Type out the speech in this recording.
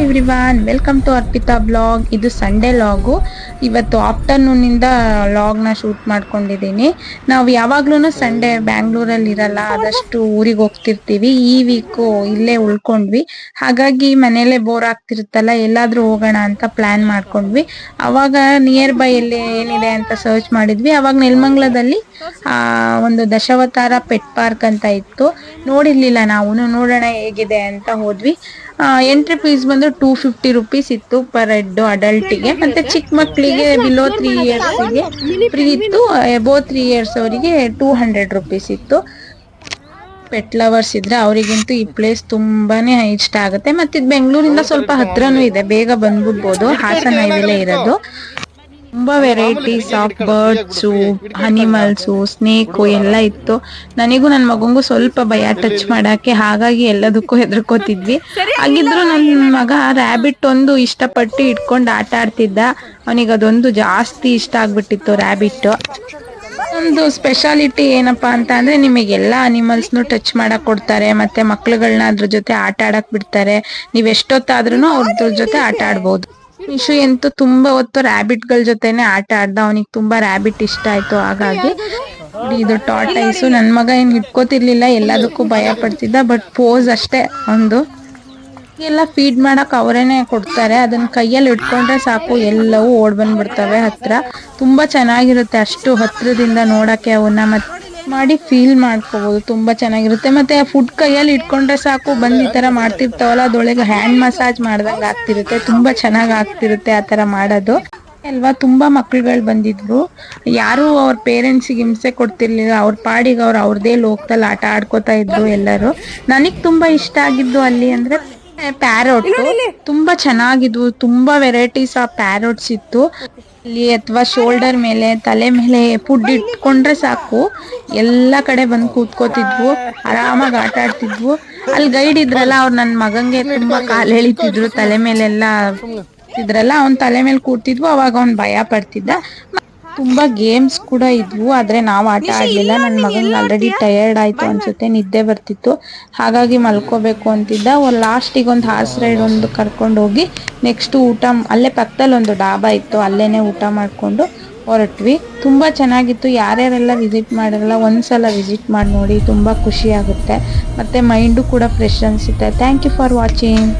Everyone welcome to Arpita blog. ಇದು Sunday log. ಇವತ್ತು ಆಫ್ಟರ್ನೂನಿಂದ ಲಾಗ್ನ ಶೂಟ್ ಮಾಡ್ಕೊಂಡಿದ್ದೀನಿ. ನಾವು ಯಾವಾಗ್ಲೂ ಸಂಡೇ ಬ್ಯಾಂಗ್ಳೂರಲ್ಲಿ ಇರಲ್ಲ, ಆದಷ್ಟು ಊರಿಗೆ ಹೋಗ್ತಿರ್ತೀವಿ. ಈ ವೀಕು ಇಲ್ಲೇ ಉಳ್ಕೊಂಡ್ವಿ. ಹಾಗಾಗಿ ಮನೇಲೆ ಬೋರ್ ಆಗ್ತಿರುತ್ತಲ್ಲ, ಎಲ್ಲಾದ್ರೂ ಹೋಗೋಣ ಅಂತ ಪ್ಲಾನ್ ಮಾಡ್ಕೊಂಡ್ವಿ. ಅವಾಗ ನಿಯರ್ ಬೈ ಎಲ್ಲಿ ಏನಿದೆ ಅಂತ ಸರ್ಚ್ ಮಾಡಿದ್ವಿ. ಅವಾಗ ನೆಲಮಂಗ್ಲದಲ್ಲಿ ಒಂದು ದಶಾವತಾರ ಪೆಟ್ ಪಾರ್ಕ್ ಅಂತ ಇತ್ತು. ನೋಡಿರ್ಲಿಲ್ಲ ನಾವು, ನೋಡೋಣ ಹೇಗಿದೆ ಅಂತ ಹೋದ್ವಿ. ಎಂಟ್ರಿ ಫೀಸ್ ಬಂದು 250 ರುಪೀಸ್ ಇತ್ತು ಪರ್ ಹೆಡ್ ಅಡಲ್ಟಿಗೆ. ಮತ್ತೆ ಚಿಕ್ಕ ಮಕ್ಕಳಿಗೆ ಬಿಲೋ 3 ಇಯರ್ಸ್ಗೆ ಫ್ರೀ ಇತ್ತು. ಎಬೋ 3 ಇಯರ್ಸ್ ಅವರಿಗೆ 200 ರುಪೀಸ್ ಇತ್ತು. ಪೆಟ್ ಲವರ್ಸ್ ಇದ್ರೆ ಅವರಿಗಂತೂ ಈ ಪ್ಲೇಸ್ ತುಂಬಾನೇ ಇಷ್ಟ ಆಗುತ್ತೆ. ಮತ್ತೆ ಇದು ಬೆಂಗಳೂರಿಂದ ಸ್ವಲ್ಪ ಹತ್ರನೂ ಇದೆ, ಬೇಗ ಬಂದ್ಬಿಡ್ಬೋದು. ಹಾಸನ ಹೈವೇಲೆ ಇರೋದು. ತುಂಬಾ varieties of birds, animals, snake ಎಲ್ಲ ಇತ್ತು. ನನಗೂ ನನ್ನ ಮಗಂಗೂ ಸ್ವಲ್ಪ ಭಯ ಟಚ್ ಮಾಡಕ್ಕೆ, ಹಾಗಾಗಿ ಎಲ್ಲದಕ್ಕೂ ಹೆದರ್ಕೋತಿದ್ವಿ. ಹಾಗಿದ್ರು ನನ್ನ ಮಗ ರ್ಯಾಬಿಟ್ ಒಂದು ಇಷ್ಟಪಟ್ಟು ಇಟ್ಕೊಂಡು ಆಟ ಆಡ್ತಿದ್ದ. ಅವನಿಗೆ ಅದೊಂದು ಜಾಸ್ತಿ ಇಷ್ಟ ಆಗ್ಬಿಟ್ಟಿತ್ತು ರ್ಯಾಬಿಟ್. ಒಂದು ಸ್ಪೆಷಾಲಿಟಿ ಏನಪ್ಪಾ ಅಂತ ಅಂದ್ರೆ, ನಿಮಗೆಲ್ಲ ಅನಿಮಲ್ಸ್ನು ಟಚ್ ಮಾಡಕ್ ಕೊಡ್ತಾರೆ. ಮತ್ತೆ ಮಕ್ಳುಗಳನ್ನ ಅದ್ರ ಜೊತೆ ಆಟ ಆಡಕ್ ಬಿಡ್ತಾರೆ. ನೀವ್ ಎಷ್ಟೊತ್ತಾದ್ರೂ ಅವ್ರ ಜೊತೆ ಆಟ ಆಡ್ಬೋದು. ನಿಶು ಅಂತೂ ತುಂಬಾ ಹೊತ್ತು ರ್ಯಾಬಿಟ್ ಗಳ ಜೊತೆನೆ ಆಟ ಆಡ್ದ. ಅವನಿಗೆ ತುಂಬಾ ರ್ಯಾಬಿಟ್ ಇಷ್ಟ ಆಯ್ತು. ಹಾಗಾಗಿ ಇದು ಟಾರ್ಟೈಸು. ನನ್ ಮಗ ಏನ್ ಹಿಡ್ಕೋತಿರ್ಲಿಲ್ಲ, ಎಲ್ಲದಕ್ಕೂ ಭಯ ಪಡ್ತಿದ್ದ. ಬಟ್ ಪೋಸ್ ಅಷ್ಟೇ ಒಂದು. ಎಲ್ಲ ಫೀಡ್ ಮಾಡಕ್ ಅವರೇನೆ ಕೊಡ್ತಾರೆ. ಅದನ್ನ ಕೈಯಲ್ಲಿ ಇಟ್ಕೊಂಡ್ರೆ ಸಾಕು, ಎಲ್ಲವೂ ಓಡ್ ಬಂದ್ಬಿಡ್ತವೆ ಹತ್ರ. ತುಂಬಾ ಚೆನ್ನಾಗಿರುತ್ತೆ ಅಷ್ಟು ಹತ್ರದಿಂದ ನೋಡಕ್ಕೆ. ಅವನ್ನ ಮತ್ತೆ ಮಾಡಿ ಫೀಲ್ ಮಾಡ್ಕೋಬಹುದು, ತುಂಬಾ ಚೆನ್ನಾಗಿರುತ್ತೆ. ಮತ್ತೆ ಆ ಫುಡ್ ಕೈಯಲ್ಲಿ ಇಟ್ಕೊಂಡ್ರೆ ಸಾಕು, ಬಂದ್ ಈ ತರ ಮಾಡ್ತಿರ್ತಾವಲ್ಲ, ಅದೊಳಗೆ ಹ್ಯಾಂಡ್ ಮಸಾಜ್ ಮಾಡ್ದಂಗ ಆಗ್ತಿರುತ್ತೆ. ತುಂಬಾ ಚೆನ್ನಾಗ್ ಆಗ್ತಿರುತ್ತೆ ಆ ತರ ಮಾಡೋದು ಅಲ್ವಾ. ತುಂಬಾ ಮಕ್ಳುಗಳು ಬಂದಿದ್ರು. ಯಾರು ಅವ್ರ ಪೇರೆಂಟ್ಸಿಗೆ ಹಿಂಸೆ ಕೊಡ್ತಿರ್ಲಿಲ್ಲ. ಅವ್ರ ಪಾಡಿಗೆ ಅವ್ರದೇ ಲೋಕದಲ್ಲಿ ಆಟ ಆಡ್ಕೋತಾ ಇದ್ರು ಎಲ್ಲರೂ. ನನಗ್ ತುಂಬಾ ಇಷ್ಟ ಆಗಿದ್ದು ಅಲ್ಲಿ ಅಂದ್ರೆ ಪ್ಯಾರೋಟ್. ತುಂಬಾ ಚೆನ್ನಾಗಿದ್ವು. ತುಂಬಾ ವೆರೈಟೀಸ್ ಆಫ್ ಪ್ಯಾರೋಟ್ಸ್ ಇತ್ತು ಅಲ್ಲಿ. ಅಥವಾ ಶೋಲ್ಡರ್ ಮೇಲೆ, ತಲೆ ಮೇಲೆ ಫುಡ್ ಇಟ್ಕೊಂಡ್ರೆ ಸಾಕು, ಎಲ್ಲಾ ಕಡೆ ಬಂದು ಕೂತ್ಕೋತಿದ್ವು, ಆರಾಮಾಗಿ ಆಟ ಆಡ್ತಿದ್ವು. ಅಲ್ಲಿ ಗೈಡ್ ಇದ್ರಲ್ಲ, ಅವ್ರು ನನ್ ಮಗಂಗೆ ತುಂಬಾ ಕಾಲ್ ಎಳಿತಿದ್ರು. ತಲೆ ಮೇಲೆಲ್ಲ ಇದ್ರಲ್ಲ, ಅವ್ನ್ ತಲೆ ಮೇಲೆ ಕೂರ್ತಿದ್ವು. ಅವಾಗ ಅವ್ನ್ ಭಯ ಪಡ್ತಿದ್ದ. ತುಂಬಾ ಗೇಮ್ಸ್ ಕೂಡ ಇದ್ವು, ಆದ್ರೆ ನಾವ್ ಆಟ ಆಡ್ಲಿಲ್ಲ. ನನ್ ಮಗಂಗ್ ಆಲ್ರೆಡಿ ಟಯರ್ಡ್ ಆಯ್ತು ಅನ್ಸುತ್ತೆ, ನಿದ್ದೆ ಬರ್ತಿತ್ತು. ಹಾಗಾಗಿ ಮಲ್ಕೋಬೇಕು ಅಂತಿದ್ದ. ಲಾಸ್ಟಿಗೆ ಒಂದು ಹಾರ್ಸ್ ರೈಡ್ ಒಂದು ಕರ್ಕೊಂಡು ಹೋಗಿ ನೆಕ್ಸ್ಟ್ ಊಟ ಅಲ್ಲೇ ಪಕ್ಕದಲ್ಲಿ ಒಂದು ಡಾಬಾ ಇತ್ತು, ಅಲ್ಲೇನೆ ಊಟ ಮಾಡ್ಕೊಂಡು ಹೊರಟ್ವಿ. ತುಂಬಾ ಚೆನ್ನಾಗಿತ್ತು. ಯಾರ್ಯಾರೆಲ್ಲ ವಿಸಿಟ್ ಮಾಡಿರಲ್ಲ, ಒಂದ್ಸಲ ವಿಸಿಟ್ ಮಾಡಿ ನೋಡಿ, ತುಂಬಾ ಖುಷಿ ಆಗುತ್ತೆ. ಮತ್ತೆ ಮೈಂಡು ಕೂಡ ಫ್ರೆಶ್ ಅನ್ಸುತ್ತೆ. Thank you for watching.